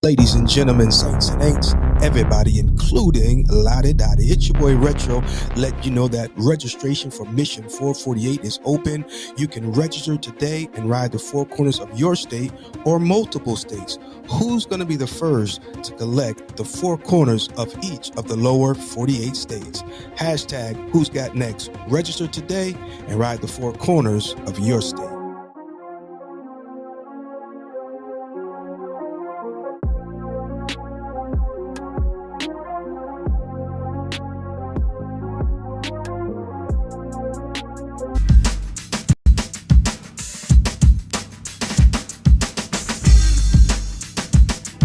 Ladies and gentlemen, saints and ain'ts, everybody, including Lottie Dottie. It's your boy Retro. Let you know that registration for Mission 448 is open. You can register today and ride the four corners of your state or multiple states. Who's going to be the first to collect the four corners of each of the lower 48 states? Hashtag Who's Got Next. Register today and ride the four corners of your state.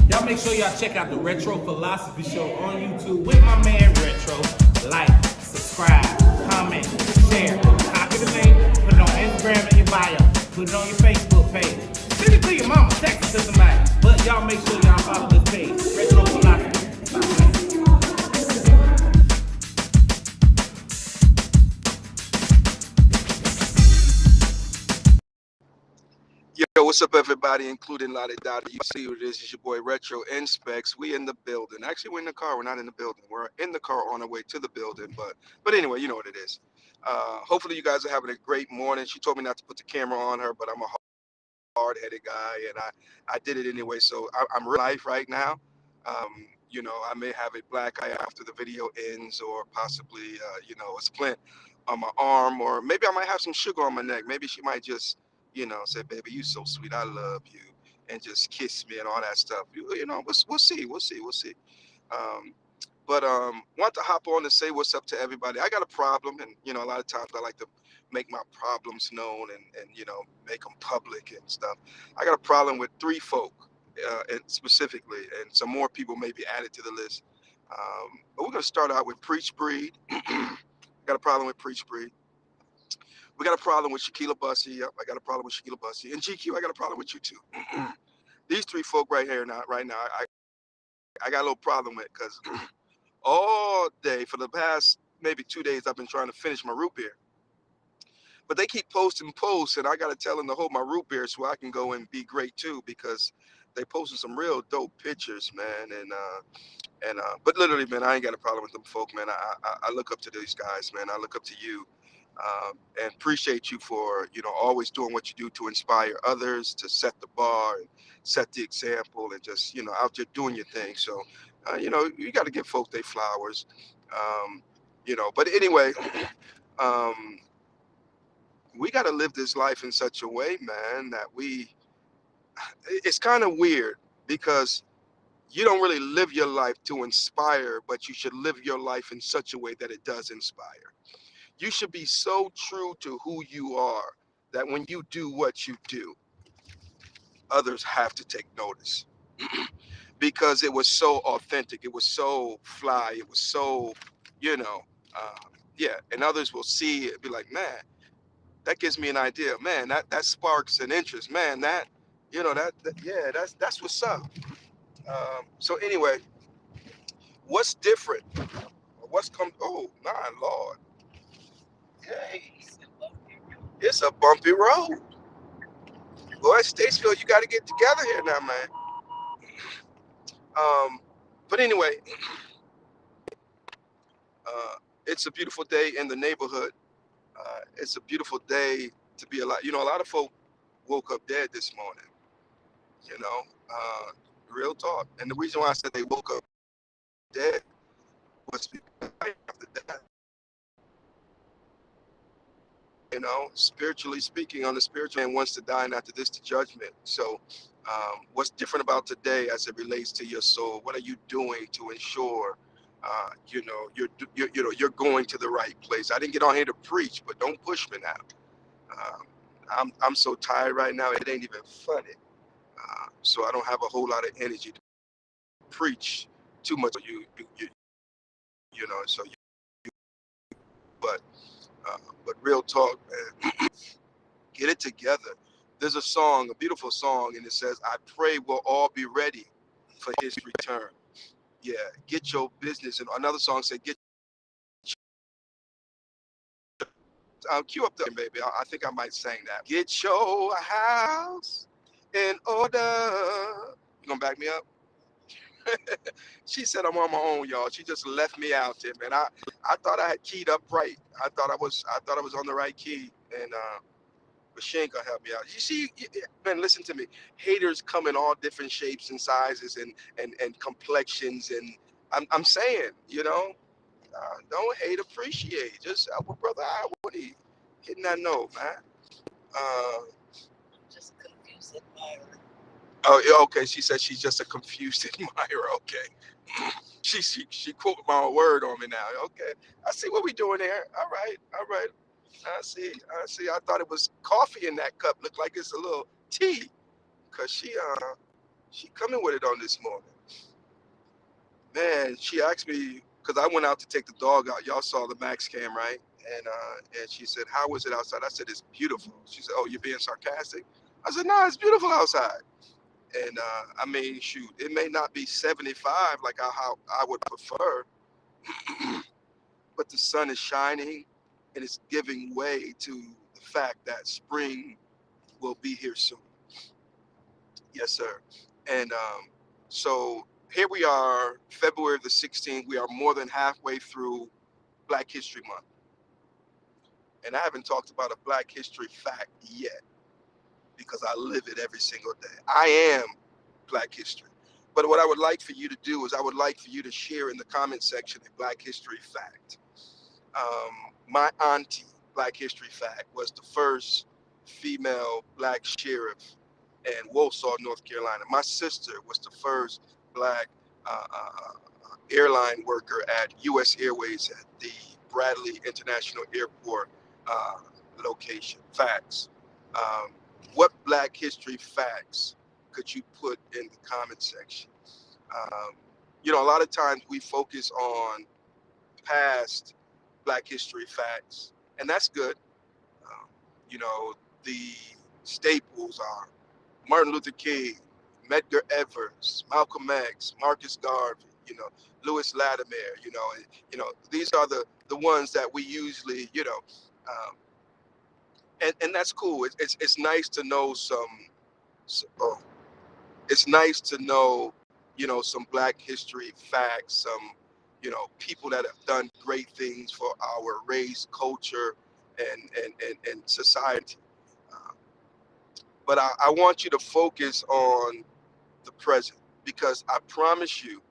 Y'all make sure y'all check out the Retro Philosophy Show on YouTube with my man Retro. Like, subscribe, comment, share, copy the link, put it on Instagram in your bio, put it on your Facebook page. Send it to your mama, text it to somebody. But y'all make sure y'all follow this page, Retro Philosophy. Yo, what's up, everybody, including Lottie Dottie? You see who it is. It's your boy Retro Specs. We in the building. Actually, we're in the car. We're not in the building. We're in the car on our way to the building. But anyway, you know what it is. Hopefully, you guys are having a great morning. She told me not to put the camera on her, but I'm a hard-headed guy, and I did it anyway. So I'm real life right now. I may have a black eye after the video ends, or possibly, a splint on my arm, or maybe I might have some sugar on my neck. Maybe she might just, say, "Baby, you so sweet, I love you," and just kiss me and all that stuff. We'll see, we'll see, we'll see. Um, but want to hop on and say what's up to everybody. I got a problem, and a lot of times I like to make my problems known and make them public and stuff. I got a problem with three folk, and specifically, and some more people may be added to the list. But we're gonna start out with Preach Breed. Got a problem with Preach Breed. We got a problem with Shaquilla Bussy. Yep, I got a problem with Shaquilla Bussy. And GQ, I got a problem with you too. These three folk right here right now, I got a little problem with, because all day for the past maybe 2 days I've been trying to finish my root beer. But they keep posting posts, and I got to tell them to hold my root beer so I can go and be great too, because they posted some real dope pictures, man. But literally, man, I ain't got a problem with them folk, man. I look up to these guys, man. I look up to you, and appreciate you for always doing what you do to inspire others, to set the bar and set the example, and just out there doing your thing. So you got to give folk their flowers. But anyway, um, we got to live this life in such a way, man, that it's kind of weird, because you don't really live your life to inspire, but you should live your life in such a way that it does inspire. You should be so true to who you are that when you do what you do, others have to take notice. Because it was so authentic, it was so fly, it was so, you know, uh, yeah. And others will see it, be like, man, that gives me an idea, man. That sparks an interest, man. Yeah, that's what's up. So anyway, what's different? What's come? Oh, my Lord, hey, it's a bumpy road. Boy, Statesville, you got to get together here now, man. But anyway, uh, it's a beautiful day in the neighborhood. It's a beautiful day to be alive. A lot of folk woke up dead this morning. You know, uh, real talk. And the reason why I said they woke up dead was because after death, spiritually speaking, on the spiritual man wants to die, and after this, the judgment. So, what's different about today as it relates to your soul? What are you doing to ensure, you're going to the right place? I didn't get on here to preach, but don't push me now. I'm so tired right now. It ain't even funny. So I don't have a whole lot of energy to preach too much. So but but real talk, man. Get it together. There's a song, a beautiful song, and it says, "I pray we'll all be ready for His return." Yeah, get your business. And another song said, "Get cue up there, baby." I think I might sing that. Get your house in order. You gonna back me up? She said I'm on my own, y'all. She just left me out there, man. I thought I had keyed up right. I thought I was on the right key, and but she ain't gonna help me out. You see, man, listen to me. Haters come in all different shapes and sizes and complexions, and I'm saying, don't hate, appreciate. Just help a brother out when he hitting that note, man. Just a confused admirer. Oh, yeah, okay. She said she's just a confused admirer. Okay. She quoted my own word on me now. Okay. I see what we doing there. All right. All right. I see. I see. I thought it was coffee in that cup. Looked like it's a little tea. Cause she coming with it on this morning. Man, she asked me because I went out to take the dog out. Y'all saw the Max cam, right? And she said, "How was it outside?" I said, "It's beautiful." She said, "Oh, you're being sarcastic." I said, "No, it's beautiful outside." And I mean, shoot, it may not be 75 like how I would prefer, but the sun is shining and it's giving way to the fact that spring will be here soon. Yes, sir. And so here we are, February the 16th. We are more than halfway through Black History Month. And I haven't talked about a Black History fact yet because I live it every single day. I am Black History. But what I would like for you to do is I would like for you to share in the comment section a Black History fact. My auntie, Black History fact, was the first female Black sheriff in Walsall, North Carolina. My sister was the first Black airline worker at U.S. Airways at the Bradley International Airport uh, location. Facts. Um, what Black History facts could you put in the comment section? Um, a lot of times we focus on past Black History facts, and that's good. Um, you know, the staples are Martin Luther King, Medgar Evers, Malcolm X, Marcus Garvey, Lewis Latimer. These are the ones that we usually, um, and that's cool. It's nice to know oh, it's nice to know, some Black history facts, some, people that have done great things for our race, culture, and society. Uh, but I want you to focus on the present because I promise you,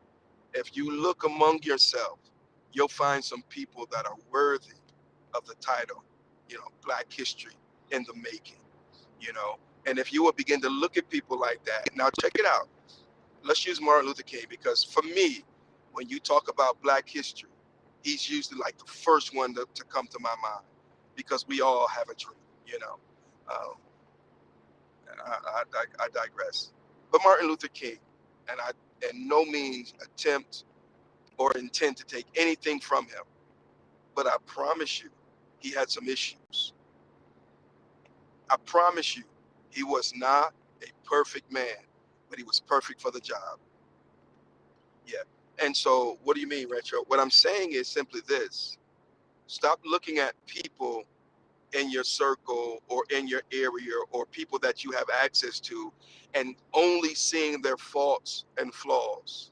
if you look among yourself, you'll find some people that are worthy of the title, Black history in the making, you know. And if you will begin to look at people like that, now check it out. Let's use Martin Luther King because for me, when you talk about Black history, he's usually like the first one to come to my mind because we all have a dream, you know. Um, I digress. But Martin Luther King, and I in no means attempt or intend to take anything from him, but I promise you, he had some issues. I promise you, he was not a perfect man, but he was perfect for the job. Yeah. And so, what do you mean, Retro? What I'm saying is simply this: stop looking at people in your circle or in your area or people that you have access to and only seeing their faults and flaws.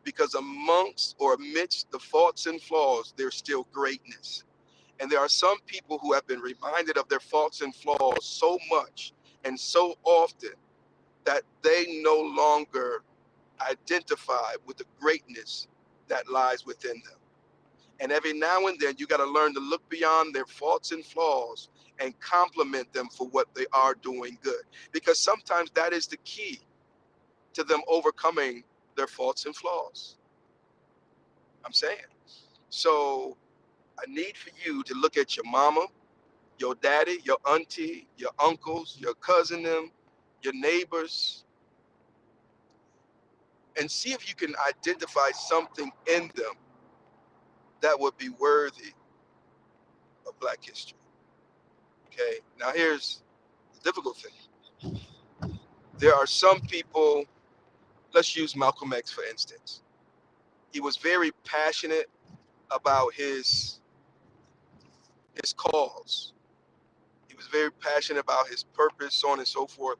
Because amongst or amidst the faults and flaws, there's still greatness. And there are some people who have been reminded of their faults and flaws so much and so often that they no longer identify with the greatness that lies within them. And every now and then, you got to learn to look beyond their faults and flaws and compliment them for what they are doing good. Because sometimes that is the key to them overcoming their faults and flaws. I'm saying. So I need for you to look at your mama, your daddy, your auntie, your uncles, your cousin, them, your neighbors, and see if you can identify something in them that would be worthy of Black history. Okay. Now here's the difficult thing. There are some people, let's use Malcolm X for instance. He was very passionate about his cause. He was very passionate about his purpose, so on and so forth.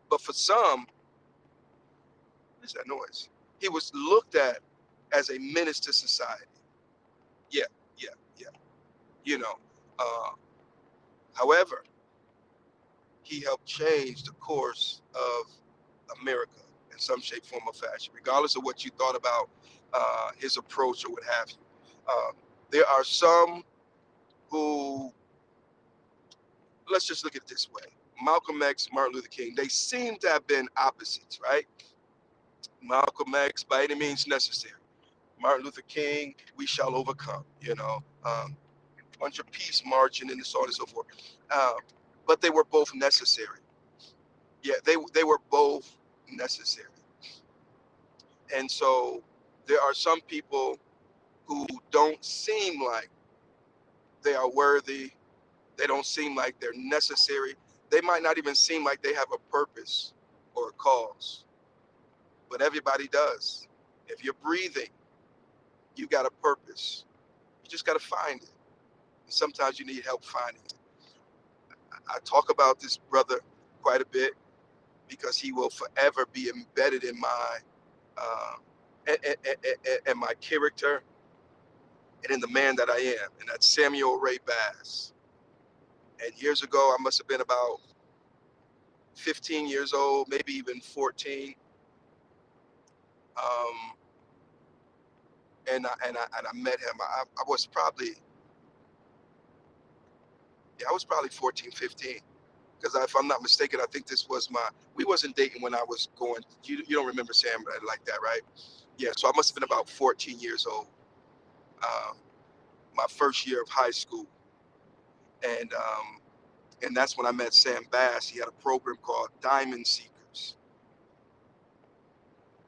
But for some, is that noise? He was looked at as a menace to society. Yeah, yeah, yeah. You know, uh, however, he helped change the course of America in some shape, form, or fashion, regardless of what you thought about his approach or what have you. There are some who, let's just look at it this way: Malcolm X, Martin Luther King, they seem to have been opposites, right? Malcolm X, by any means necessary. Martin Luther King, we shall overcome, bunch of peace marching and so on and so forth. Uh, but they were both necessary. Yeah, they were both necessary. And so there are some people who don't seem like they are worthy. They don't seem like they're necessary. They might not even seem like they have a purpose or a cause, but everybody does. If you're breathing, you got a purpose. You just got to find it. And sometimes you need help finding it. I talk about this brother quite a bit because he will forever be embedded in my uh, and my character and in the man that I am, and that's Samuel Ray Bass. And years ago, I must have been about 15 years old, maybe even 14. Um, and I met him. I was probably, yeah, I was probably 14, 15. Because if I'm not mistaken, I think this was we wasn't dating when I was going, you don't remember Sam like that, right? Yeah, so I must have been about 14 years old, um, my first year of high school. And that's when I met Sam Bass. He had a program called Diamond Seekers.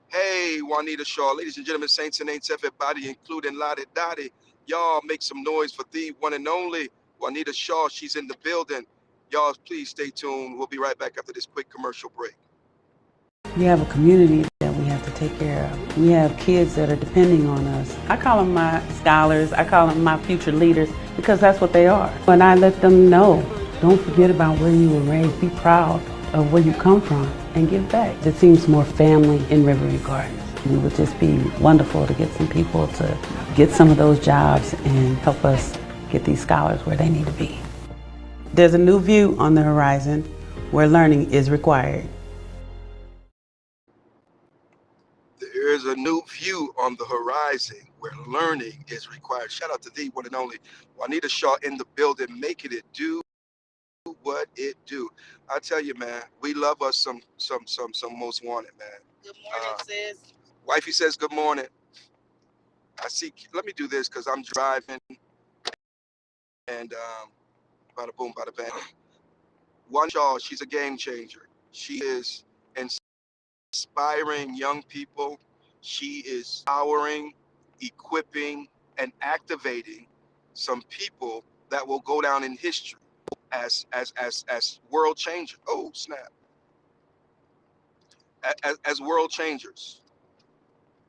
Hey, Juanita Shaw, ladies and gentlemen, saints and ain'ts, everybody, including Lottie Dottie. Y'all make some noise for the one and only Juanita Shaw. She's in the building. Y'all, please stay tuned. We'll be right back after this quick commercial break. We have a community that we have to take care of. We have kids that are depending on us. I call them my scholars. I call them my future leaders because that's what they are. And I let them know, don't forget about where you were raised. Be proud of where you come from and give back. It seems more family in Riverview Gardens. It would just be wonderful to get some people to get some of those jobs and help us get these scholars where they need to be. There's a new view on the horizon where learning is required. There is a new view on the horizon where learning is required. Shout out to the one and only Juanita Shaw in the building, making it do what it do. I tell you, man, we love us some most wanted, man. Good morning, sis. Wifey says good morning. I see. Let me do this because I'm driving, and bada boom, bada bang. One Shaw, she's a game changer. She is inspiring young people. She is empowering, equipping, and activating some people that will go down in history as world changers. Oh snap! As world changers.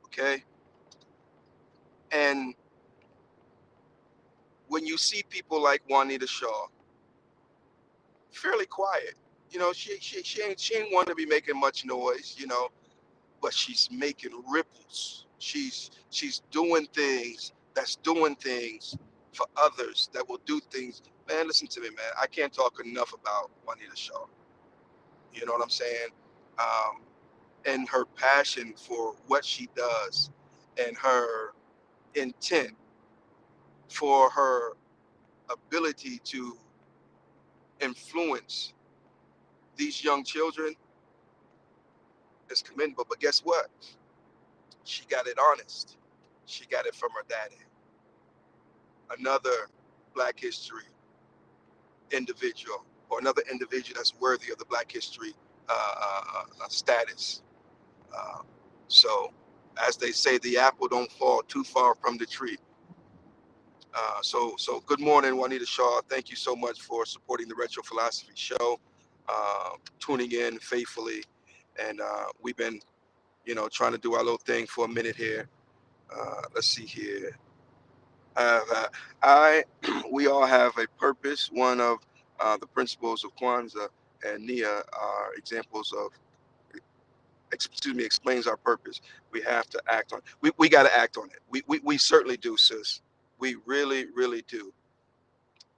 Okay, and when you see people like Juanita Shaw, fairly quiet. She ain't want to be making much noise, but she's making ripples. She's doing things that's doing things for others that will do things. Man, listen to me, man. I can't talk enough about Juanita Shaw. You know what I'm saying? Um, and her passion for what she does and her intent for her ability to influence these young children is commendable. But guess what? She got it honest. She got it from her daddy. Another Black history individual, or another individual that's worthy of the Black history status. Uh, so, as they say, the apple don't fall too far from the tree. So good morning, Juanita Shaw. Thank you so much for supporting the Retro Philosophy Show, tuning in faithfully, and we've been, trying to do our little thing for a minute here. Let's see here. I we all have a purpose. One of the principles of Kwanzaa and Nia are examples of explains our purpose. We have to act on it. We got to act on it. We certainly do, sis. We really, really do.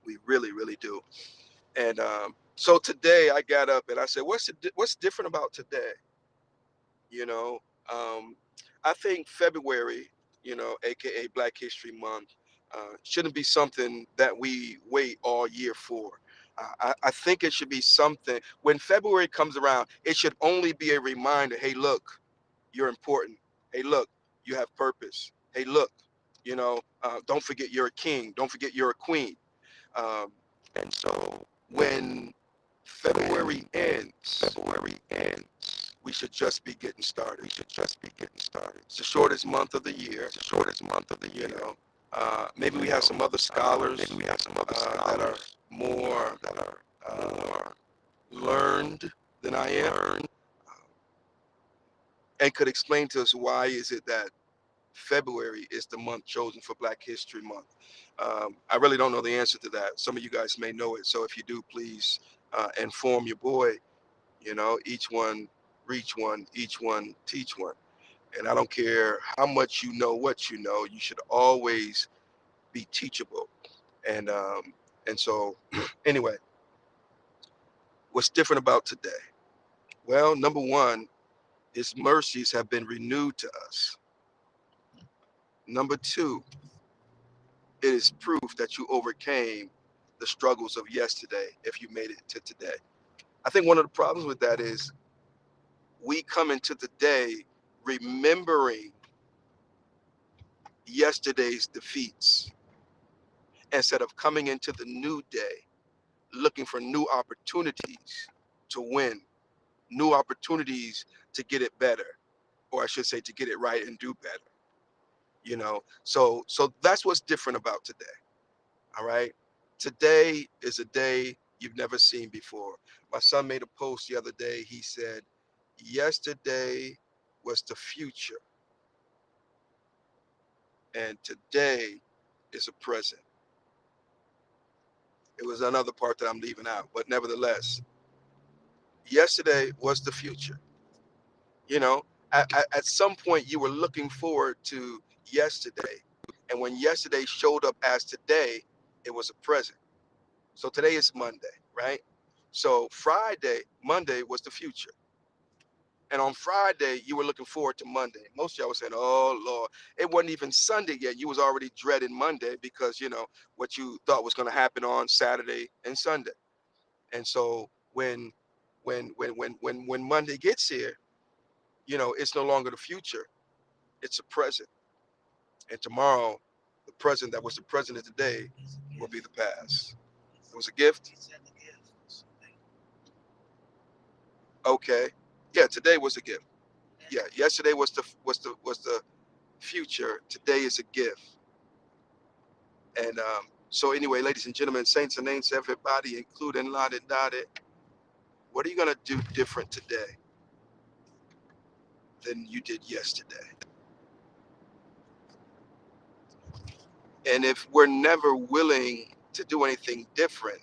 We really, really do. And so today I got up and I said, what's different about today? You know, um, I think February, aka Black History Month, shouldn't be something that we wait all year for. I think it should be something when February comes around, it should only be a reminder, hey, look, you're important. Hey, look, you have purpose. Hey, look, don't forget you're a king. Don't forget you're a queen. Um, and so when February ends, we should just be getting started. It's the shortest month of the year. Maybe we have some other scholars that are more learned than I am, and could explain to us why is it that February is the month chosen for Black History Month. I really don't know the answer to that. Some of you guys may know it. So if you do, please inform your boy. Each one reach one, each one teach one. And I don't care how much you know what you know, you should always be teachable. And so anyway, what's different about today? Well, number one, his mercies have been renewed to us. Number two, it is proof that you overcame the struggles of yesterday if you made it to today. I think one of the problems with that is we come into the day remembering yesterday's defeats instead of coming into the new day looking for new opportunities to win, new opportunities to get it better, or I should say to get it right and do better. So that's what's different about today. All right. Today is a day you've never seen before. My son made a post the other day. He said, yesterday was the future, and today is a present. It was another part that I'm leaving out, but nevertheless, yesterday was the future. You know, at some point, you were looking forward to yesterday. And when yesterday showed up as today, it was a present. So today is Monday, right? So Monday was the future. And on Friday, you were looking forward to Monday. Most of y'all were saying, oh, Lord, it wasn't even Sunday yet. You was already dreading Monday because, what you thought was going to happen on Saturday and Sunday. And so when Monday gets here, it's no longer the future. It's a present. And tomorrow, the present that was the present of today will be the past. It was a gift. Okay. Yeah, today was a gift. Yeah, yesterday was the future. Today is a gift. And so anyway, ladies and gentlemen, saints and ain'ts, everybody, including Lottie Dottie, what are you gonna do different today than you did yesterday? And if we're never willing to do anything different,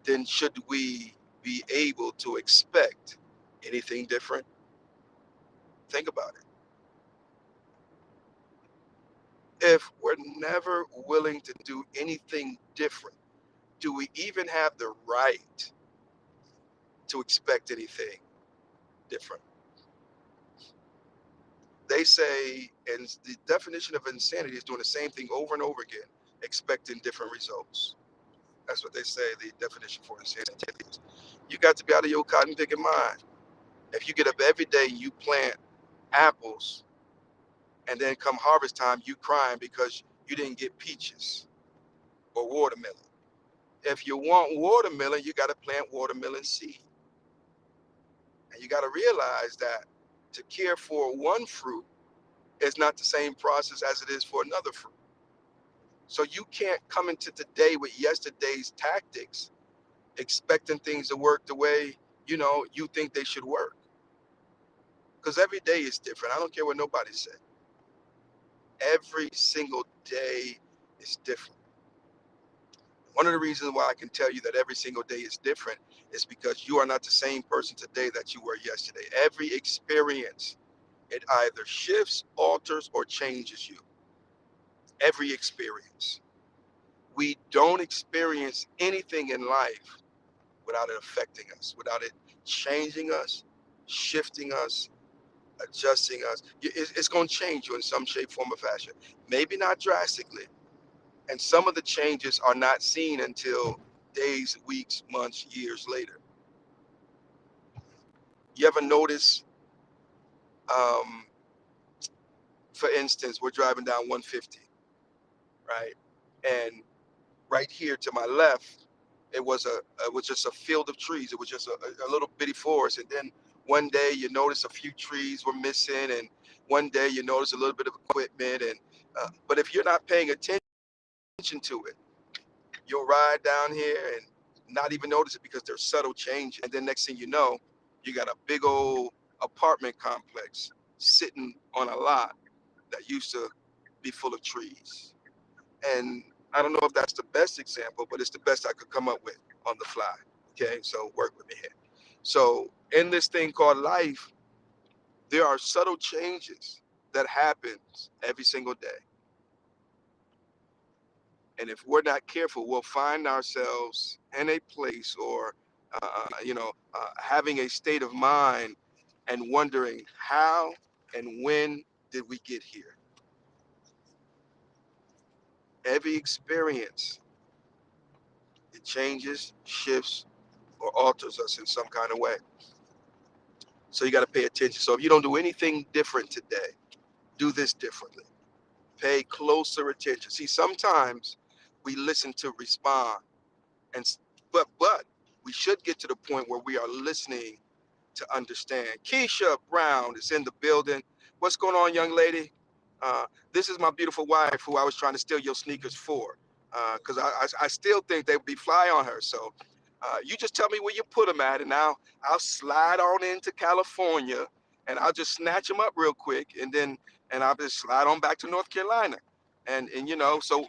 then should we be able to expect anything different? Think about it. If we're never willing to do anything different, do we even have the right to expect anything different? They say, and the definition of insanity is doing the same thing over and over again, expecting different results. That's what they say the definition for insanity is. You got to be out of your cotton picking mind. If you get up every day and you plant apples, and then come harvest time, you crying because you didn't get peaches or watermelon. If you want watermelon, you got to plant watermelon seed. And you got to realize that to care for one fruit is not the same process as it is for another fruit. So you can't come into today with yesterday's tactics, expecting things to work the way you think they should work. Because every day is different. I don't care what nobody said. Every single day is different. One of the reasons why I can tell you that every single day is different is because you are not the same person today that you were yesterday. Every experience, it either shifts, alters, or changes you. Every experience. We don't experience anything in life without it affecting us, without it changing us, shifting us, adjusting us. It's going to change you in some shape, form, or fashion. Maybe not drastically. And some of the changes are not seen until days, weeks, months, years later. You ever notice, um, for instance, we're driving down 150, right? And right here to my left, it was just a field of trees. It was just a little bitty forest. And then one day you notice a few trees were missing, and one day you notice a little bit of equipment. And but if you're not paying attention to it, you'll ride down here and not even notice it because there's subtle changes. And then next thing you know, you got a big old apartment complex sitting on a lot that used to be full of trees. And I don't know if that's the best example, but it's the best I could come up with on the fly. Okay, so work with me here. So in this thing called life, there are subtle changes that happens every single day. And if we're not careful, we'll find ourselves in a place or, having a state of mind and wondering how and when did we get here? Every experience, it changes, shifts, or alters us in some kind of way. So you got to pay attention. So if you don't do anything different today, do this differently. Pay closer attention. See, sometimes we listen to respond, and but we should get to the point where we are listening to understand. Keisha Brown is in the building. What's going on, young lady? Uh, this is my beautiful wife who I was trying to steal your sneakers for, because I still think they would be fly on her. So you just tell me where you put them at, and now I'll slide on into California, and I'll just snatch them up real quick, and I'll just slide on back to North Carolina. And so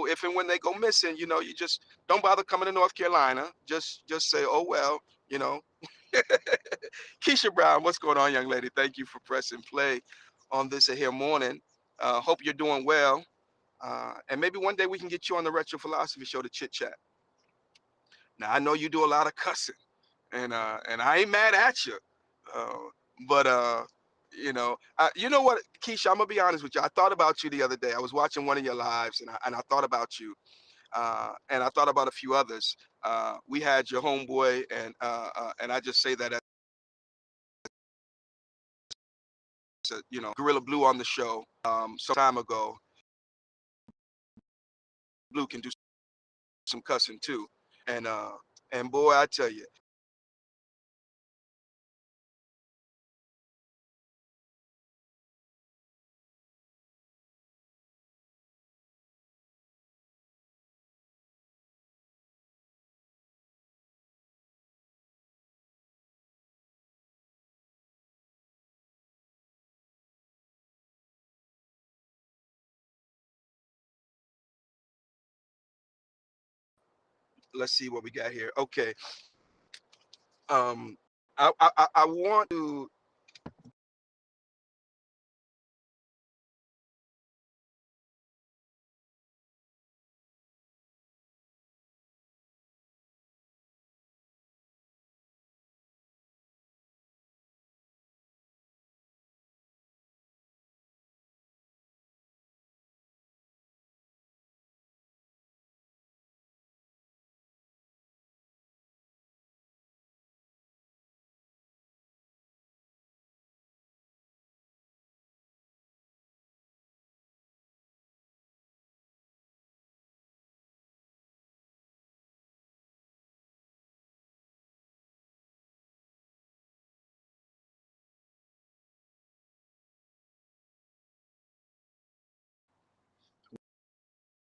if and when they go missing, you just don't bother coming to North Carolina. Just say, oh well, you know. Keisha Brown, what's going on, young lady? Thank you for pressing play on this here morning. Hope you're doing well. And maybe one day we can get you on the Retro Philosophy Show to chit chat. Now I know you do a lot of cussing, and I ain't mad at you, uh, but you know what, Keisha? I'm gonna be honest with you. I thought about you the other day. I was watching one of your lives, and I thought about you, and I thought about a few others. We had your homeboy, and I just say that as Gorilla Blue on the show some time ago. Blue can do some cussing too, and uh, and boy, I tell you, let's see what we got here. Okay, um, I want to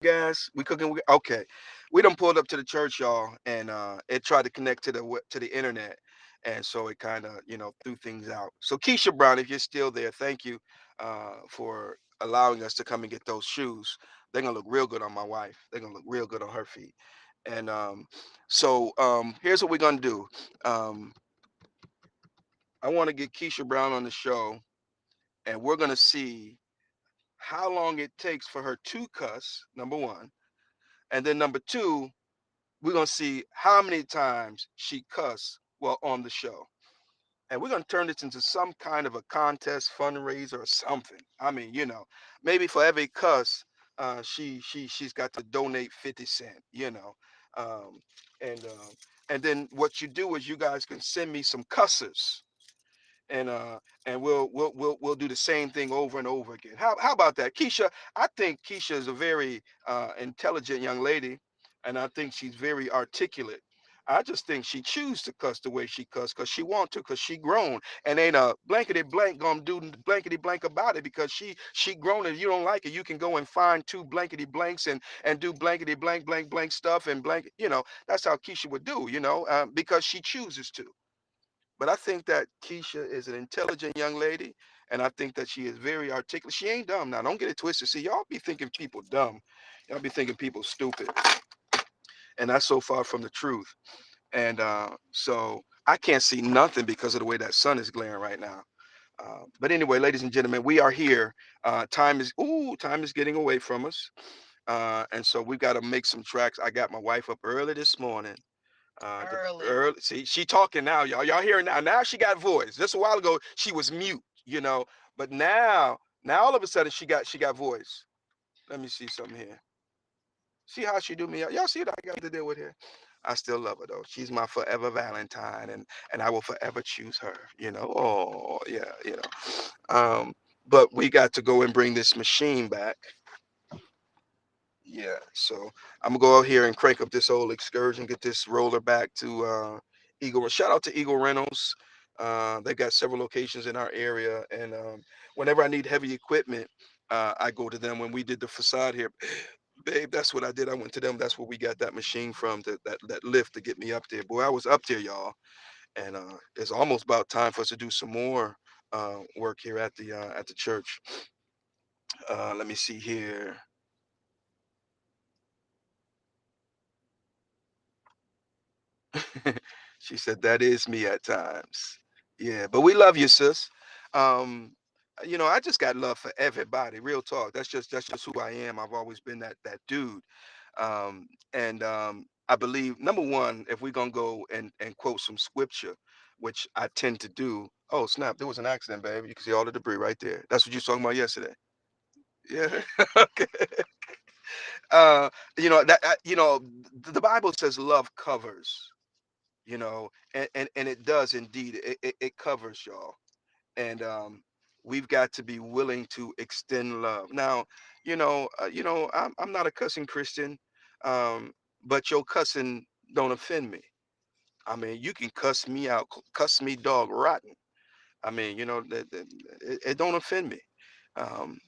gas. We cooking. Okay, we done pulled up to the church, y'all, and it tried to connect to the internet, and so it kind of threw things out. So Keisha Brown, if you're still there, thank you for allowing us to come and get those shoes. They're gonna look real good on my wife. They're gonna look real good on her feet. And here's what we're gonna do. Um, I want to get Keisha Brown on the show, and we're gonna see how long it takes for her to cuss. Number one, and then number two, we're gonna see how many times she cuss while on the show. And we're gonna turn this into some kind of a contest, fundraiser, or something. I mean, maybe for every cuss, she's got to donate 50 cents. Um, and then what you do is you guys can send me some cussers, and we'll do the same thing over and over again. How about that, Keisha? I think Keisha is a very intelligent young lady, and I think she's very articulate. I just think she choose to cuss the way she cuss because she want to, because she grown, and ain't a blankety blank gonna do blankety blank about it, because she grown, and if you don't like it, you can go and find two blankety blanks and do blankety blank blank blank stuff and blank. That's how Keisha would do. Because she chooses to. But I think that Keisha is an intelligent young lady, and I think that she is very articulate. She ain't dumb. Now, don't get it twisted. See, y'all be thinking people dumb. Y'all be thinking people stupid, and that's so far from the truth. And so I can't see nothing because of the way that sun is glaring right now. But anyway, ladies and gentlemen, we are here. Time is getting away from us, and so we got to make some tracks. I got my wife up early this morning. Early. See, she talking now, y'all. Y'all hearing now? Now she got voice. Just a while ago, she was mute, But now all of a sudden she got voice. Let me see something here. See how she do me? Y'all see what I got to deal with here? I still love her though. She's my forever Valentine, and I will forever choose her. Oh yeah, But we got to go and bring this machine back. Yeah, so I'm gonna go out here and crank up this old Excursion, get this roller back to Eagle. Shout out to Eagle Rentals. They got several locations in our area, and whenever I need heavy equipment, I go to them. When we did the facade here, babe, that's what I did. I went to them. That's where we got that machine from, that lift to get me up there. Boy, I was up there, y'all, and it's almost about time for us to do some more work here at the church. Let me see here. She said, that is me at times. Yeah, but we love you, sis. Um, I just got love for everybody. Real talk. That's just who I am. I've always been that dude. And I believe, number one, if we're gonna go and quote some scripture, which I tend to do. Oh snap! There was an accident, baby. You can see all the debris right there. That's what you were talking about yesterday. Yeah. Okay. Uh, the Bible says love covers. And it does indeed. It covers, y'all. And we've got to be willing to extend love. Now, I'm not a cussing Christian, um, but your cussing don't offend me. I mean, you can cuss me out, cuss me dog rotten. I mean, it don't offend me. Um,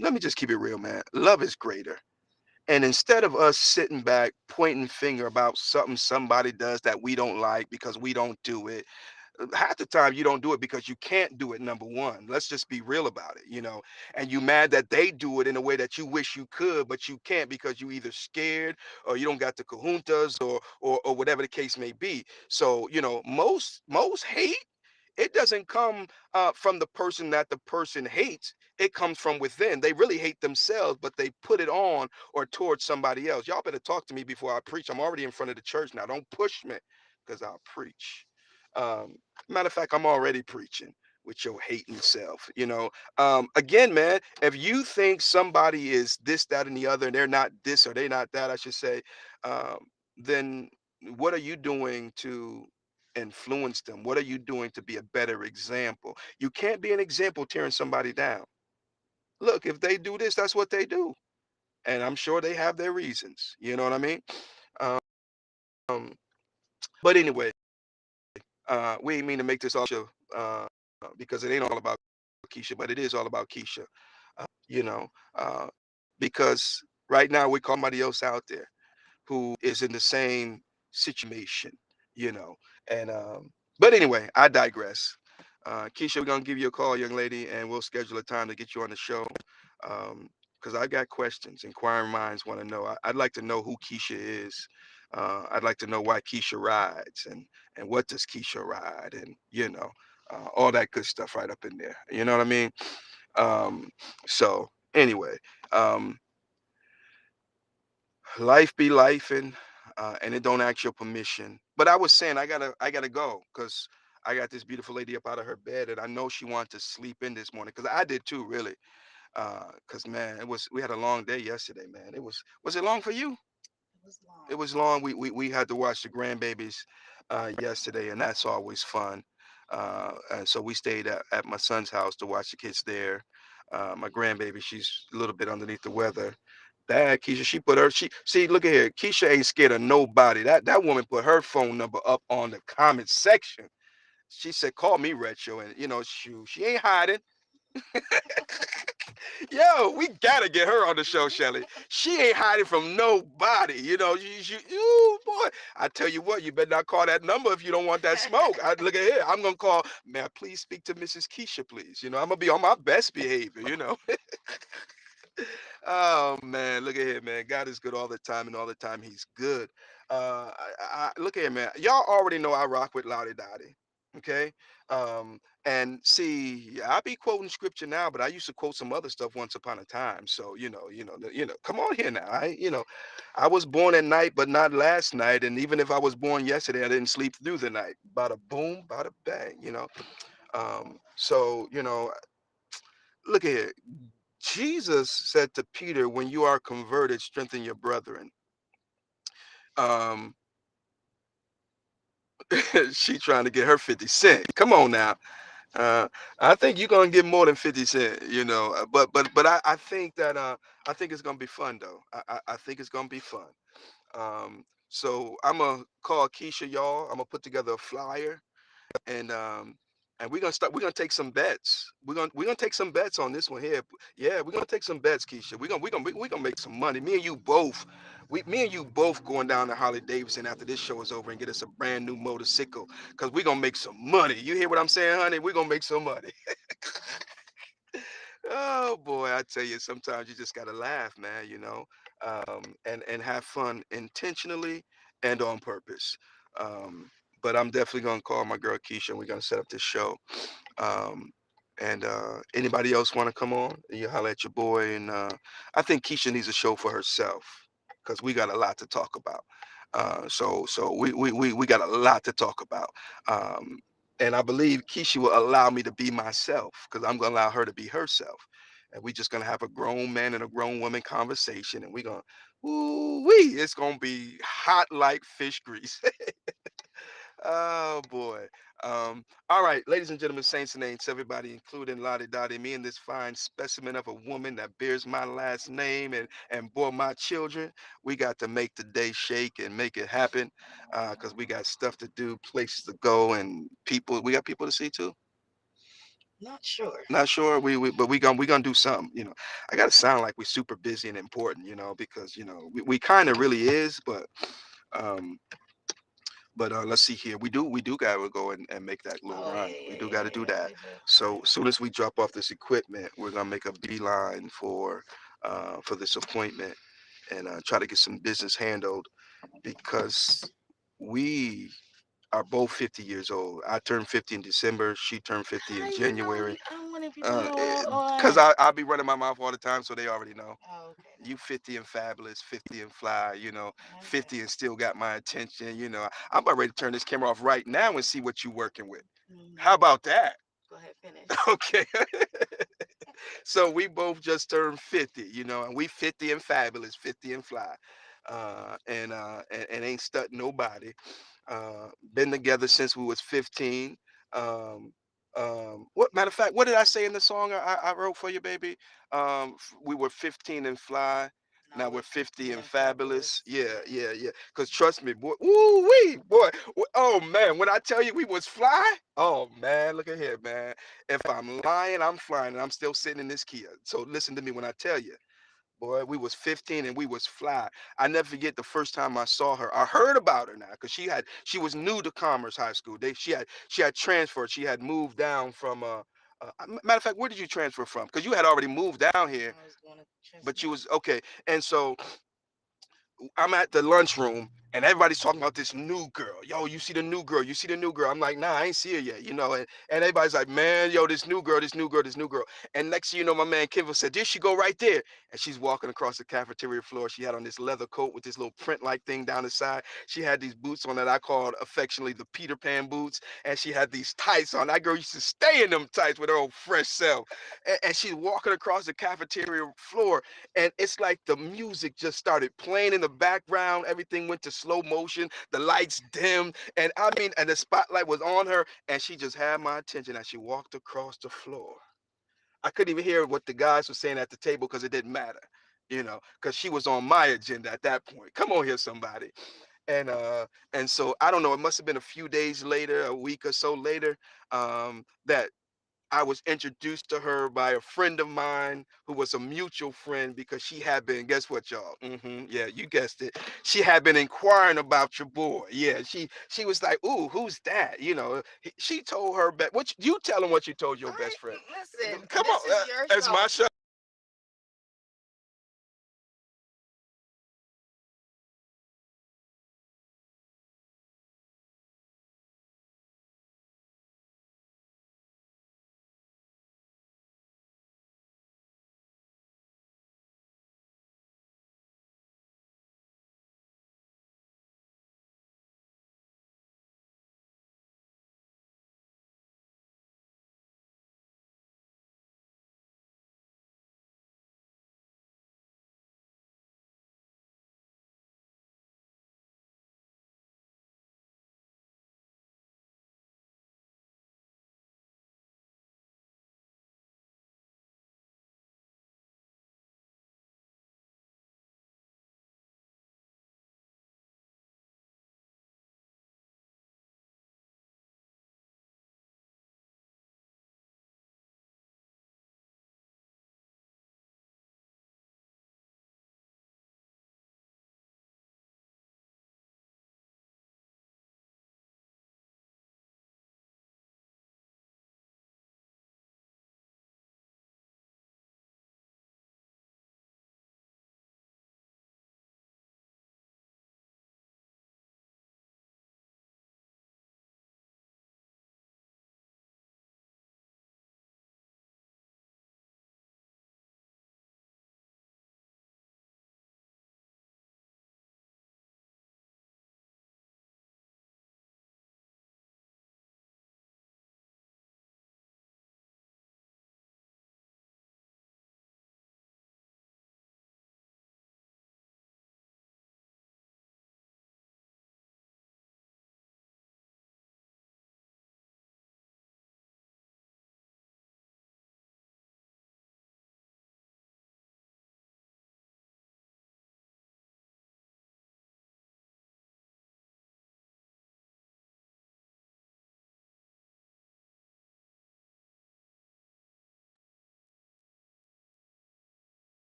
let me just keep it real, man. Love is greater. And instead of us sitting back pointing finger about something somebody does that we don't like because we don't do it, half the time you don't do it because you can't do it. Number one, let's just be real about it. And you mad that they do it in a way that you wish you could, but you can't because you either scared or you don't got the kahuntas, or whatever the case may be. So most hate, it doesn't come from the person that the person hates. It comes from within. They really hate themselves, but they put it on or towards somebody else. Y'all better talk to me before I preach. I'm already in front of the church now. Don't push me, because I'll preach. um, Matter of fact, I'm already preaching with your hating self. Again, man, if you think somebody is this, that, and the other, and they're not this or they're not that, I should say, um, then what are you doing to influence them? What are you doing to be a better example? You can't be an example tearing somebody down. Look, if they do this, that's what they do. And I'm sure they have their reasons. You know what I mean? Um, but anyway, we ain't mean to make this all uh, because it ain't all about Keisha, but it is all about Keisha. You know, uh, because right now we call somebody else out there who is in the same situation. You know, and but anyway, I digress. Keisha, we're gonna give you a call, young lady, and we'll schedule a time to get you on the show. Because I've got questions. Inquiring minds want to know. I'd like to know who Keisha is. I'd like to know why Keisha rides and what does Keisha ride and all that good stuff right up in there. You know what I mean? Um, so anyway, um, life be life and it don't ask your permission. But I was saying I gotta go because I got this beautiful lady up out of her bed and I know she wanted to sleep in this morning because I did too, really. Because man, we had a long day yesterday, man. Was it long for you? It was long. We had to watch the grandbabies yesterday, and that's always fun. And so we stayed at my son's house to watch the kids there. My grandbaby, she's a little bit underneath the weather. Bad Keisha, she put her she see look at here. Keisha ain't scared of nobody. That woman put her phone number up on the comment section. She said, "Call me Retro," and she ain't hiding. Yo, we gotta get her on the show, Shelly. She ain't hiding from nobody. You boy. I tell you what, you better not call that number if you don't want that smoke. Look at here. I'm gonna call. May I please speak to Mrs. Keisha, please? I'm gonna be on my best behavior. Oh man, look at here, man. God is good all the time, and all the time He's good. Look at here, man. Y'all already know I rock with Lottie Dottie. Okay. And see, I be quoting scripture now, but I used to quote some other stuff once upon a time. So come on here now. I was born at night, but not last night. And even if I was born yesterday, I didn't sleep through the night. Bada boom, bada bang. So look at here. Jesus said to Peter, "When you are converted, strengthen your brethren." Um, she trying to get her 50 cent. Come on now. Uh, I think you're gonna get more than 50 cent, but I think that I think it's gonna be fun though. I think it's gonna be fun. So I'm gonna call Keisha, y'all. I'm gonna put together a flyer and we're gonna take some bets. We're gonna take some bets on this one here. Yeah, we're gonna take some bets, Keisha. We're gonna make some money. Me and you both going down to Harley Davidson after this show is over and get us a brand new motorcycle because we're gonna make some money. You hear what I'm saying, honey? We're gonna make some money. Oh boy, I tell you, sometimes you just gotta laugh, man. And have fun intentionally and on purpose. Um, but I'm definitely gonna call my girl Keisha, and we're gonna set up this show. Um, and anybody else want to come on? You holler at your boy, and I think Keisha needs a show for herself because we got a lot to talk about. So we got a lot to talk about. Um, and I believe Keisha will allow me to be myself because I'm gonna allow her to be herself. And we just gonna have a grown man and a grown woman conversation, and we're gonna, ooh wee, it's gonna be hot like fish grease. Oh boy. All right, ladies and gentlemen, saints and ain'ts, everybody, including Lottie Dottie, me and this fine specimen of a woman that bears my last name and bore my children, we got to make the day shake and make it happen. Because we got stuff to do, places to go, and people. We got people to see too. Not sure. But we gonna do something. I gotta sound like we're super busy and important. Because we kind of really is, um, but let's see here. We do gotta go and make that little run. We do gotta do that. So as soon as we drop off this equipment, we're gonna make a beeline for this appointment and try to get some business handled because we are both 50 years old. I turned 50 in December. She turned 50 in January. Because I'll be running my mouth all the time, so they already know. You 50 and fabulous, 50 and fly, 50 and still got my attention. I'm about ready to turn this camera off right now and see what you're working with. How about that? Okay. So we both just turned 50, and we 50 and fabulous, 50 and fly. And ain't stuck nobody. Been together since we was 15. Um, what matter of fact, what did I say in the song I wrote for you, baby? We were 15 and fly. Now we're 50 and fabulous. Yeah, yeah, yeah. Cause trust me, boy. Ooh wee, boy. Oh man, when I tell you we was fly, oh man, look at here, man. If I'm lying, I'm flying, and I'm still sitting in this Kia. So listen to me when I tell you. Boy, we was 15 and we was fly. I never forget the first time I saw her. I heard about her now because she was new to Commerce High School. She had transferred. She had moved down from matter of fact, where did you transfer from? Because you had already moved down here, but you was okay. And so I'm at the lunchroom and everybody's talking about this new girl. Yo, you see the new girl? You see the new girl? I'm like, nah, I ain't see her yet, you know. And everybody's like, man, yo, this new girl, this new girl, this new girl. And next thing you know, my man Kimball said, there she go right there. And she's walking across the cafeteria floor. She had on this leather coat with this little print-like thing down the side. She had these boots on that I called affectionately the Peter Pan boots. And she had these tights on. That girl used to stay in them tights with her old fresh self. And she's walking across the cafeteria floor and it's like the music just started playing in the background. Everything went to slow motion. The lights dimmed, and I mean, and the spotlight was on her, and she just had my attention as she walked across the floor. I couldn't even hear what the guys were saying at the table because it didn't matter, because she was on my agenda at that point. Come on here, somebody. And so I don't know. It must have been a few days later, a week or so later, that I was introduced to her by a friend of mine who was a mutual friend because she had been, guess what, y'all? Yeah, you guessed it. She had been inquiring about your boy. Yeah, she was like, "Ooh, who's that?" She told her, what you tell him what you told your best friend. Listen, come on, it's my show.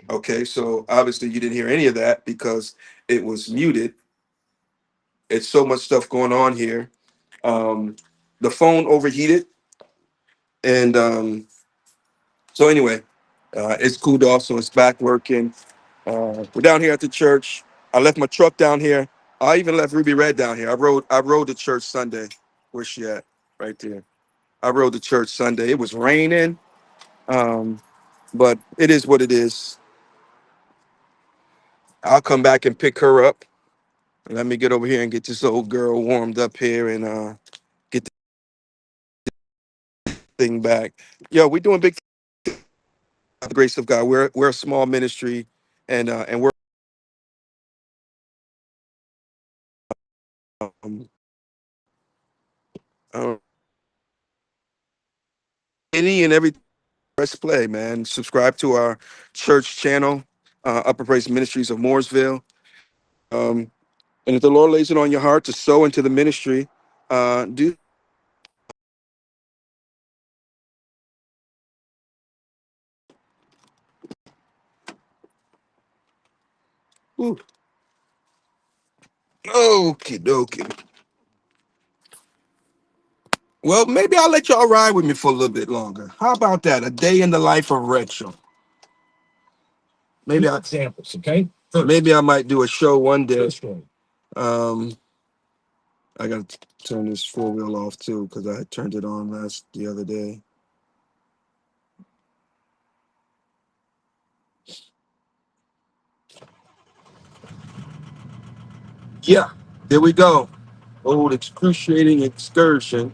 Okay, so obviously you didn't hear any of that because it was muted. It's so much stuff going on here. Um, the phone overheated, and so anyway, it's cooled off, so it's back working. We're down here at the church. I left my truck down here. I even left Ruby Red down here. I rode to church Sunday. Where's she at? Right there. I rode to church Sunday. It was raining, um, but it is what it is. I'll come back and pick her up. Let me get over here and get this old girl warmed up here and get the thing back. Yo, we're doing big by the grace of God. We're a small ministry, and we're um, uh, any and every press play, man. Subscribe to our church channel, Upper Praise Ministries of Mooresville. Um, and if the Lord lays it on your heart to sow into the ministry, do. Ooh, okay, okay. Well, maybe I'll let y'all ride with me for a little bit longer. How about that? A day in the life of retro. Maybe examples, okay? Maybe I might do a show one day. Um, I gotta turn this four wheel off too because I had turned it on the other day. Yeah, there we go. Old excruciating excursion.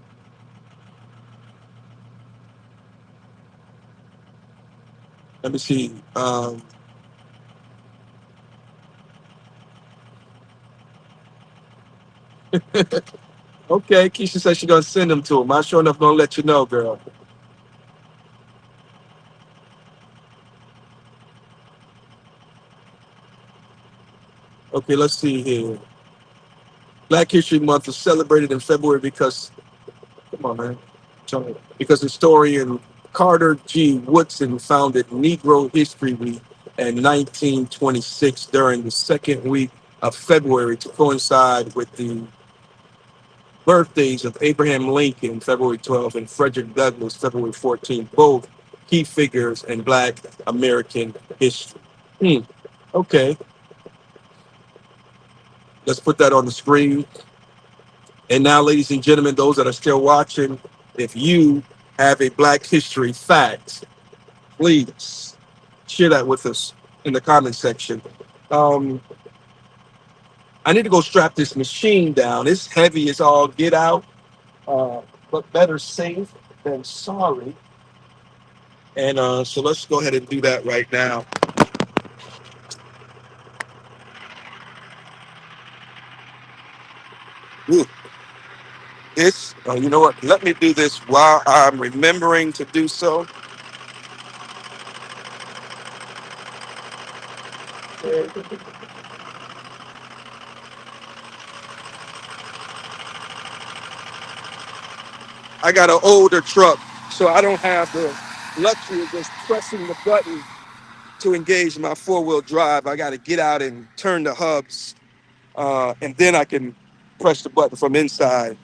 Let me see. Okay, Keisha said she's gonna send them to him. I sure enough gonna let you know, girl. Okay, let's see here. Black History Month is celebrated in February because, come on, man. Because historian Carter G. Woodson founded Negro History Week in 1926 during the second week of February to coincide with the birthdays of Abraham Lincoln, February 12th, and Frederick Douglass, February 14th, both key figures in Black American history. Hmm. Okay, let's put that on the screen. And now, ladies and gentlemen, those that are still watching, if you have a Black history fact, please share that with us in the comment section. Um, I need to go strap this machine down. It's heavy as all get out, but better safe than sorry. And so let's go ahead and do that right now. Ooh, you know what? Let me do this while I'm remembering to do so. I got an older truck, so I don't have the luxury of just pressing the button to engage my four-wheel drive. I got to get out and turn the hubs, and then I can press the button from inside.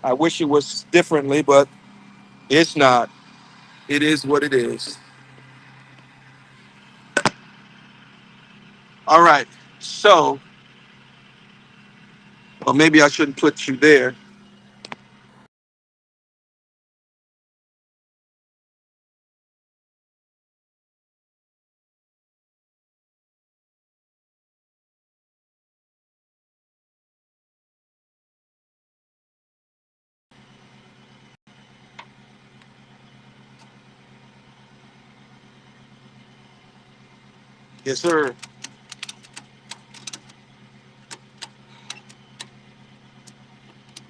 I wish it was differently, but it's not. It is what it is. All right. So, or maybe I shouldn't put you there. Yes, sir.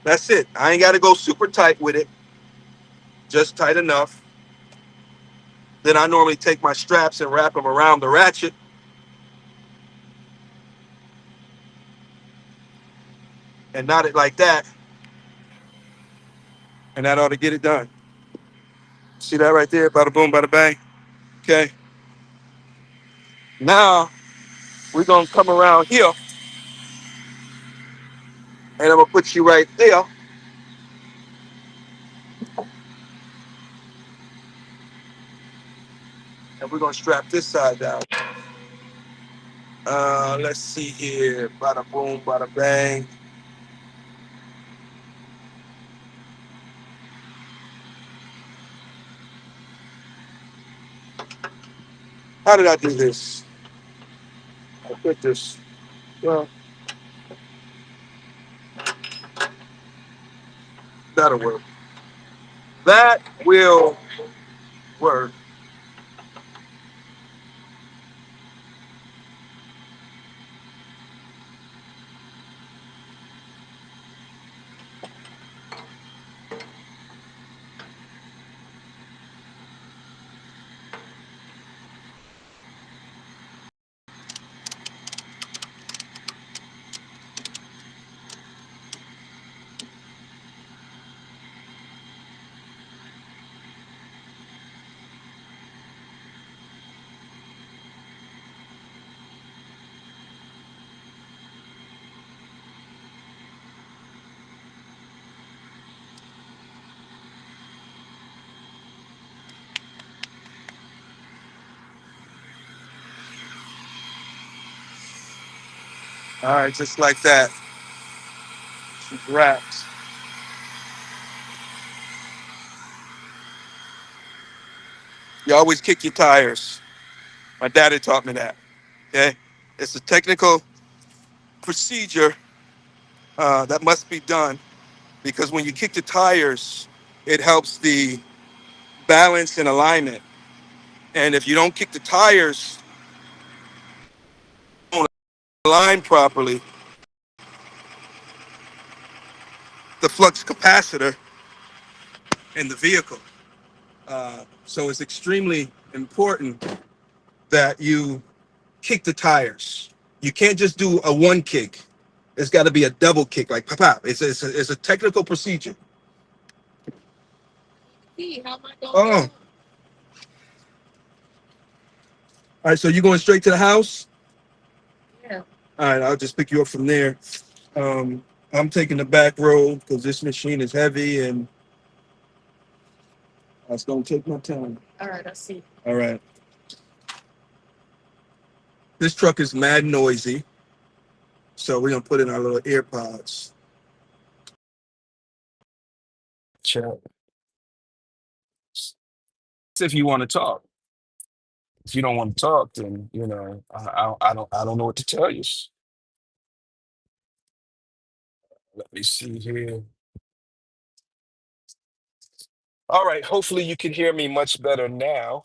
That's it. I ain't got to go super tight with it, just tight enough. Then I normally take my straps and wrap them around the ratchet and knot it like that, and that ought to get it done. See that right there? Bada boom, bada bang. Okay. Now we're gonna come around here and I'm gonna put you right there. And we're gonna strap this side down. Let's see here. Bada boom, bada bang. How did I do this? I put this. Well, that'll work. That will work. All right, just like that. She's wrapped. You always kick your tires. My daddy taught me that. Okay, it's a technical procedure that must be done because when you kick the tires, it helps the balance and alignment. And if you don't kick the tires, don't align properly, the flux capacitor in the vehicle. So it's extremely important that you kick the tires. You can't just do a one kick. It's got to be a double kick, like pop pop. It's a technical procedure. Oh, all right. So you going straight to the house? All right. I'll just pick you up from there. Um, I'm taking the back road because this machine is heavy and it's gonna take my time. All right. This truck is mad noisy, so we're gonna put in our little ear pods. Chat. If you want to talk. If you don't want to talk, then I don't know what to tell you. Let me see here. All right. Hopefully you can hear me much better now.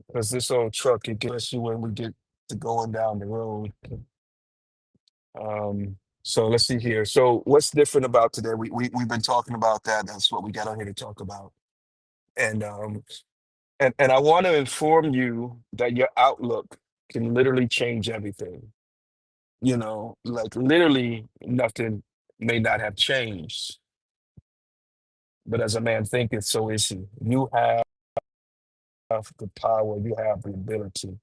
Because this old truck, it gets you when we get to going down the road. So let's see here. So what's different about today? We've been talking about that. That's what we got on here to talk about. And and I want to inform you that your outlook can literally change everything. Like literally nothing may not have changed. But as a man thinketh, so is he. You have the power, you have the ability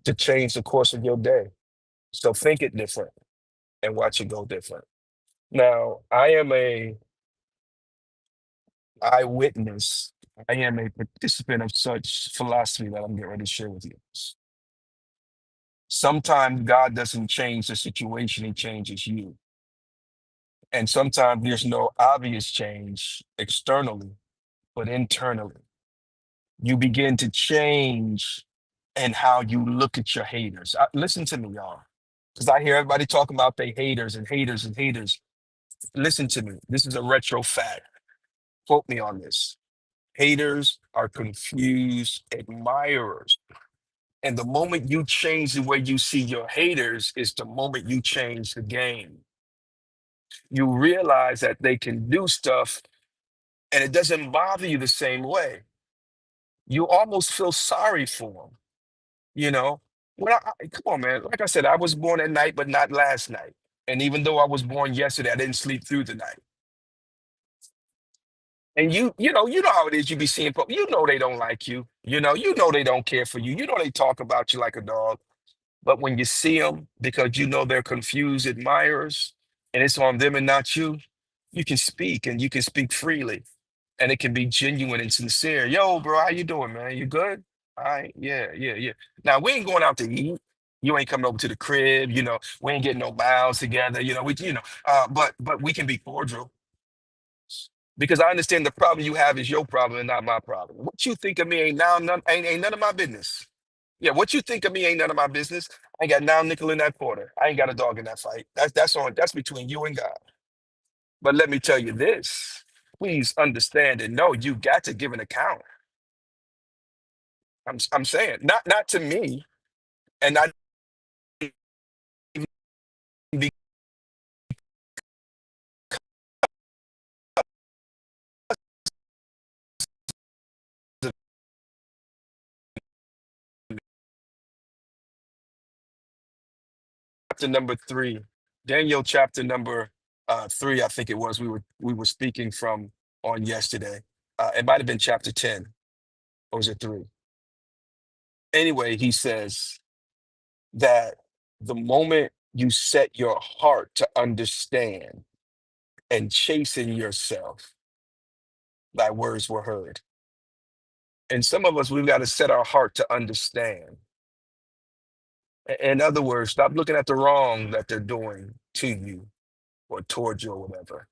to change the course of your day. So think it different and watch it go different. Now, I am a eyewitness. I am a participant of such philosophy that I'm getting ready to share with you. Sometimes God doesn't change the situation, he changes you. And sometimes there's no obvious change externally, but internally. You begin to change in how you look at your haters. Listen to me, y'all, because I hear everybody talking about they haters and haters and haters. Listen to me. This is a retro fact. Quote me on this. Haters are confused admirers. And the moment you change the way you see your haters is the moment you change the game. You realize that they can do stuff and it doesn't bother you the same way. You almost feel sorry for them, you know? Come on, man. Like I said, I was born at night, but not last night. And even though I was born yesterday, I didn't sleep through the night. And you know how it is. You be seeing people, you know they don't like you. You know they don't care for you. You know they talk about you like a dog. But when you see them, because you know they're confused admirers, and it's on them and not you, you can speak and you can speak freely, and it can be genuine and sincere. Yo, bro, how you doing, man? You good? All right, yeah, yeah, yeah. Now we ain't going out to eat. You ain't coming over to the crib. We ain't getting no miles together. But we can be cordial because I understand the problem you have is your problem and not my problem. What you think of me ain't none of my business. Yeah, what you think of me ain't none of my business. I ain't got now nickel in that quarter. I ain't got a dog in that fight. That's between you and God. But let me tell you this. Please understand and know you got to give an account. I'm saying not to me and not even because of chapter number 3. Daniel chapter number 3, I think it was we were speaking from on yesterday. It might have been chapter 10, or was it 3? Anyway, he says that the moment you set your heart to understand and chasten yourself, thy words were heard. And some of us, we've got to set our heart to understand. In other words, stop looking at the wrong that they're doing to you or towards you or whatever.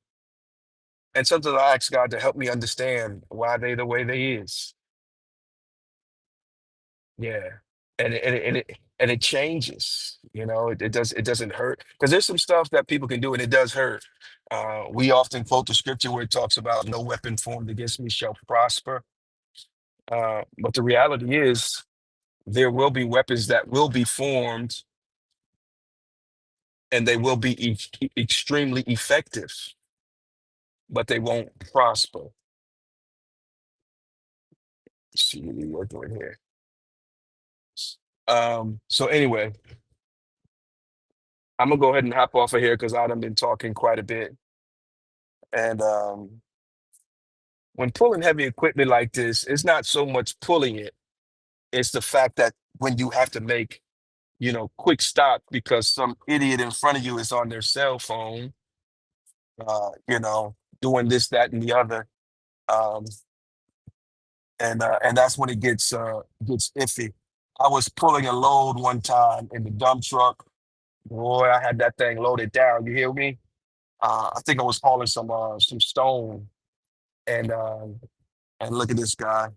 And sometimes I ask God to help me understand why they the way they is. Yeah. And it changes, it doesn't hurt. Because there's some stuff that people can do and it does hurt. We often quote the scripture where it talks about no weapon formed against me shall prosper. But the reality is there will be weapons that will be formed and they will be extremely effective, but they won't prosper. Let's see what we're doing here. So anyway, I'm gonna go ahead and hop off of here because I've been talking quite a bit. And when pulling heavy equipment like this, it's not so much pulling it, it's the fact that when you have to make, quick stop because some idiot in front of you is on their cell phone, doing this, that, and the other. Um, and that's when it gets iffy. I was pulling a load one time in the dump truck. Boy, I had that thing loaded down. You hear me? I think I was hauling some stone, and look at this guy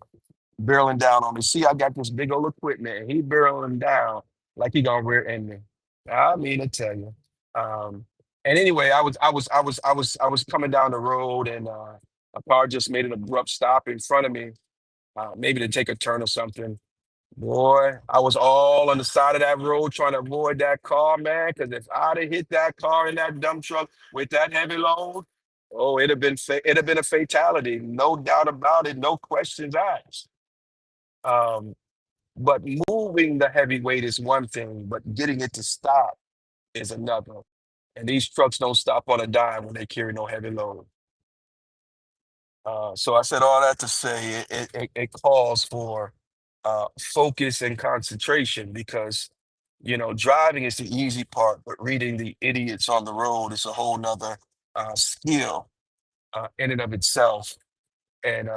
barreling down on me. See, I got this big old equipment, and he barreling down like he gonna rear end me. I mean to tell you. Um, and anyway, I was coming down the road, and a car just made an abrupt stop in front of me, maybe to take a turn or something. Boy, I was all on the side of that road trying to avoid that car, man. Because if I'd have hit that car in that dump truck with that heavy load, oh, it'd have been a fatality, no doubt about it, no questions asked. Um, but moving the heavy weight is one thing, but getting it to stop is another. And these trucks don't stop on a dime when they carry no heavy load. So I said all that to say it calls for focus and concentration because driving is the easy part, but reading the idiots on the road is a whole nother skill in and of itself. And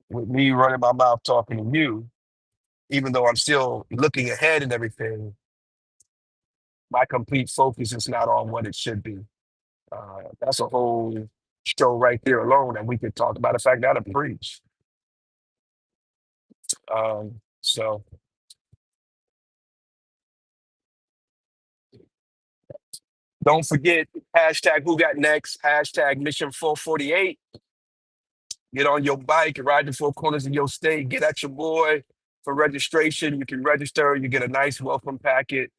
with me running my mouth talking to you, even though I'm still looking ahead and everything, my complete focus is not on what it should be. That's a whole show right there alone, and we could talk about the fact that I preach. So don't forget hashtag who got next, hashtag mission 448. Get on your bike and ride the four corners of your state. Get at your boy for registration. You can register. You get a nice welcome packet.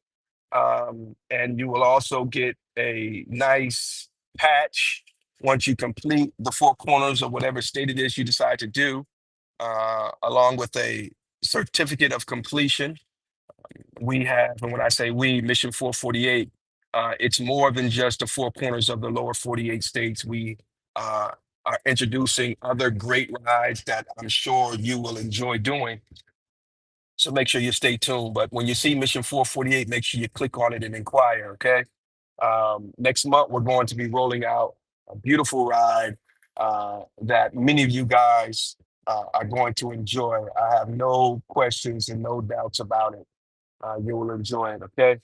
And you will also get a nice patch once you complete the four corners of whatever state it is you decide to do, along with a certificate of completion. We have, and when I say we, Mission 448, it's more than just the four corners of the lower 48 states. We are introducing other great rides that I'm sure you will enjoy doing. So make sure you stay tuned. But when you see Mission 448, make sure you click on it and inquire, okay? Next month, we're going to be rolling out a beautiful ride that many of you guys are going to enjoy. I have no questions and no doubts about it. You will enjoy it, okay?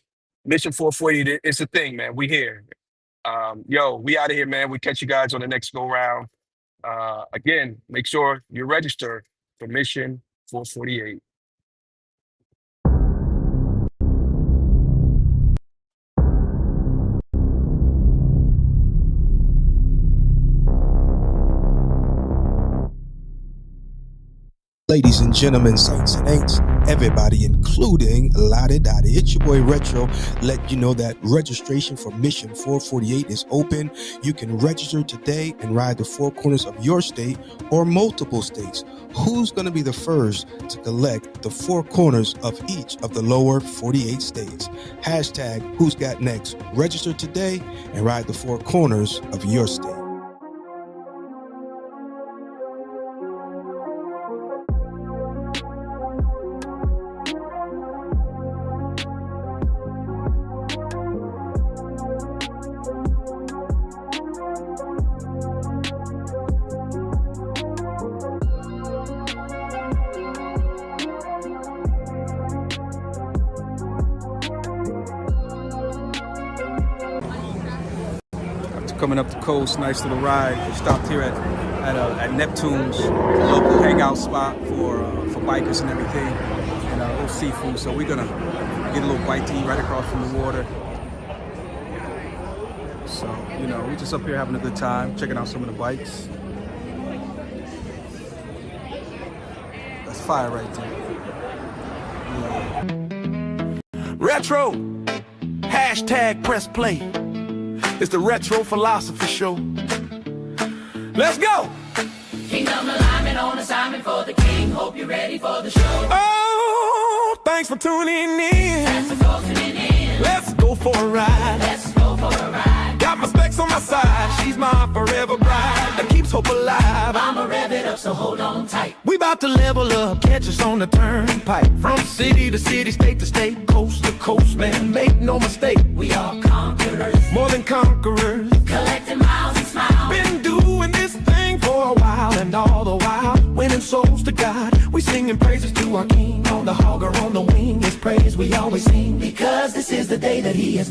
Mission 448, it's a thing, man. We here. Yo, we out of here, man. We catch you guys on the next go round. Again, make sure you register for Mission 448. Ladies and gentlemen, saints and ain'ts, everybody, including Lottie Dottie. It's your boy Retro. Let you know that registration for Mission 448 is open. You can register today and ride the four corners of your state or multiple states. Who's going to be the first to collect the four corners of each of the lower 48 states? Hashtag Who's Got Next. Register today and ride the four corners of your state. Coming up the coast, nice little ride. We stopped here at Neptune's, local hangout spot for bikers and everything, and a little seafood. So we're gonna get a little bite to eat right across from the water. So we're just up here having a good time, checking out some of the bikes. That's fire right there. Yeah. Retro. Hashtag press play. It's the Retro Philosophy Show. Let's go! Kingdom alignment on assignment for the king. Hope you're ready for the show. Oh, thanks for tuning in. Thanks for tuning in. Let's go for a ride. Let's go for a ride. Got my specs on my side. She's my forever bride that keeps hope alive. I'ma rev it up, so hold on tight. We about to level up, catch us on the turnpike. From city to city, state to state, coast to coast, man, make no mistake. We are conquerors, more than conquerors, collecting miles and smiles. Been doing this thing for a while, and all the while winning souls to God. We singing praises to our King. On the hog or on the wing, His praise we always sing, because this is the day that He has made.